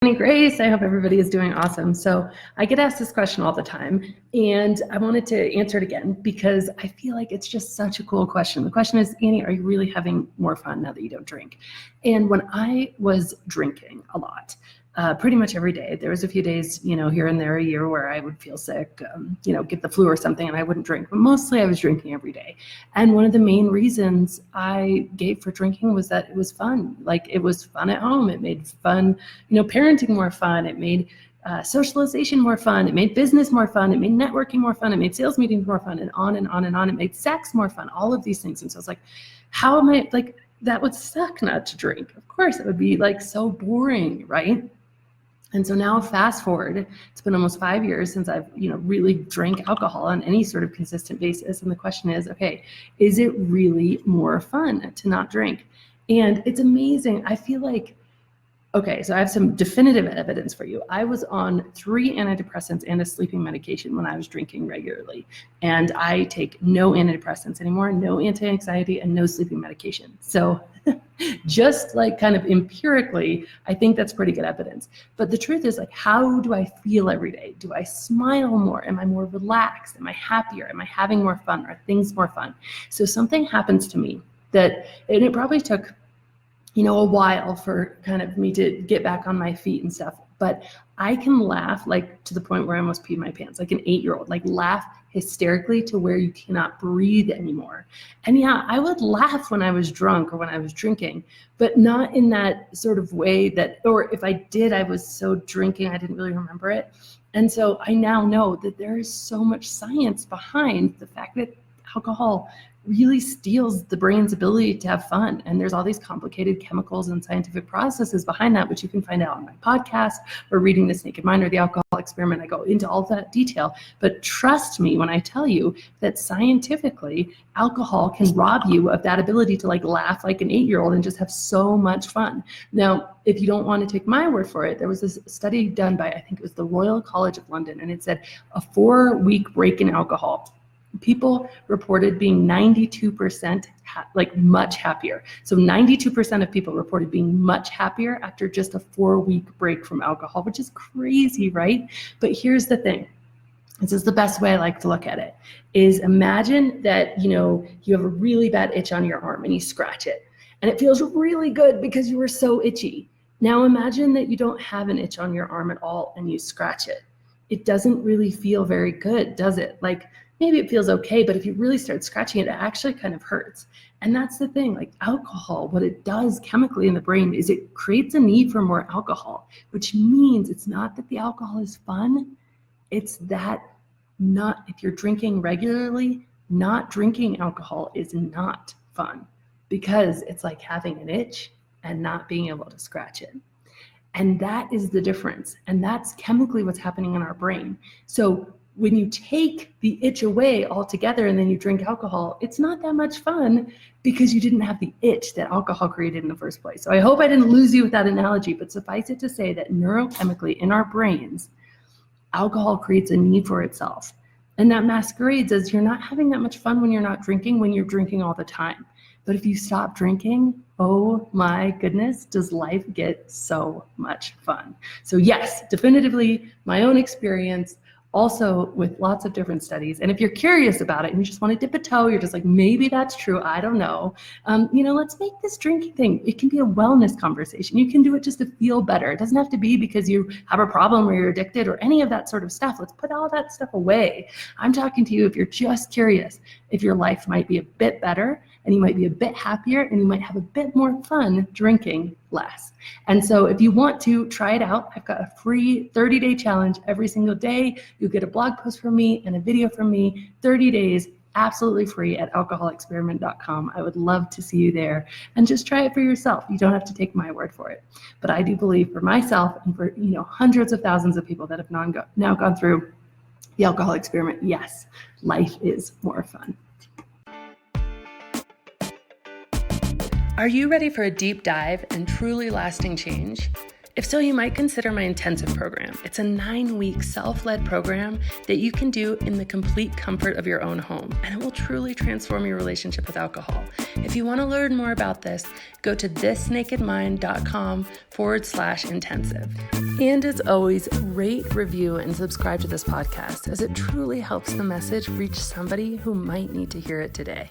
Grace. I hope everybody is doing awesome. So I get asked this question all the time, and I wanted to answer it again because I feel like it's just such a cool question. The question is, Annie, are you really having more fun now that you don't drink? And when I was drinking a lot, pretty much every day, there was a few days, here and there a year where I would feel sick, get the flu or something, and I wouldn't drink. But mostly I was drinking every day. And one of the main reasons I gave for drinking was that it was fun. Like, it was fun at home. It made fun, parenting more fun. It made socialization more fun. It made business more fun. It made networking more fun. It made sales meetings more fun, and on and on and on. It made sex more fun, all of these things. And so I was like, how am I, like, that would suck not to drink. Of course, it would be like so boring, right? And so now fast forward, it's been almost 5 years since I've, really drank alcohol on any sort of consistent basis. And the question is, okay, is it really more fun to not drink? And it's amazing. I feel like, okay, so I have some definitive evidence for you. I was on 3 antidepressants and a sleeping medication when I was drinking regularly. And I take no antidepressants anymore, no anti-anxiety, and no sleeping medication. So just like kind of empirically, I think that's pretty good evidence. But the truth is, like, how do I feel every day? Do I smile more? Am I more relaxed? Am I happier? Am I having more fun? Are things more fun? So something happens to me and it probably took a while for kind of me to get back on my feet and stuff. But I can laugh, like, to the point where I almost peed my pants, like an 8-year-old, like laugh hysterically to where you cannot breathe anymore. And yeah, I would laugh when I was drunk or when I was drinking, but not in that sort of way or if I did, I was so drinking, I didn't really remember it. And so I now know that there is so much science behind the fact that alcohol really steals the brain's ability to have fun. And there's all these complicated chemicals and scientific processes behind that, which you can find out on my podcast or reading This Naked Mind or The Alcohol Experiment. I go into all that detail. But trust me when I tell you that scientifically, alcohol can rob you of that ability to, like, laugh like an 8-year-old and just have so much fun. Now, if you don't want to take my word for it, there was this study done by, I think it was the Royal College of London, and it said a 4-week break in alcohol, people reported being 92% much happier. So 92% of people reported being much happier after just a 4-week break from alcohol, which is crazy, right? But here's the thing. This is the best way I like to look at it, is imagine that, you have a really bad itch on your arm and you scratch it and it feels really good because you were so itchy. Now imagine that you don't have an itch on your arm at all and you scratch it. It doesn't really feel very good, does it? Like, maybe it feels okay, but if you really start scratching it, it actually kind of hurts. And that's the thing, like alcohol, what it does chemically in the brain is it creates a need for more alcohol, which means it's not that the alcohol is fun, it's that if you're drinking regularly, not drinking alcohol is not fun, because it's like having an itch and not being able to scratch it. And that is the difference. And that's chemically what's happening in our brain. So when you take the itch away altogether and then you drink alcohol, it's not that much fun because you didn't have the itch that alcohol created in the first place. So I hope I didn't lose you with that analogy, but suffice it to say that neurochemically in our brains, alcohol creates a need for itself. And that masquerades as you're not having that much fun when you're not drinking, when you're drinking all the time. But if you stop drinking, oh my goodness, does life get so much fun. So yes, definitively my own experience, also with lots of different studies. And if you're curious about it and you just want to dip a toe, you're just like, maybe that's true, I don't know. Let's make this drinking thing, it can be a wellness conversation. You can do it just to feel better. It doesn't have to be because you have a problem or you're addicted or any of that sort of stuff. Let's put all that stuff away. I'm talking to you if you're just curious if your life might be a bit better and you might be a bit happier and you might have a bit more fun drinking less. And so if you want to try it out, I've got a free 30-day challenge every single day. You'll get a blog post from me and a video from me, 30 days, absolutely free at alcoholexperiment.com. I would love to see you there and just try it for yourself. You don't have to take my word for it. But I do believe for myself and for hundreds of thousands of people that have now gone through the alcohol experiment, yes, life is more fun. Are you ready for a deep dive and truly lasting change? If so, you might consider my intensive program. It's a 9-week self-led program that you can do in the complete comfort of your own home, and it will truly transform your relationship with alcohol. If you want to learn more about this, go to thisnakedmind.com/intensive. And as always, rate, review, and subscribe to this podcast, as it truly helps the message reach somebody who might need to hear it today.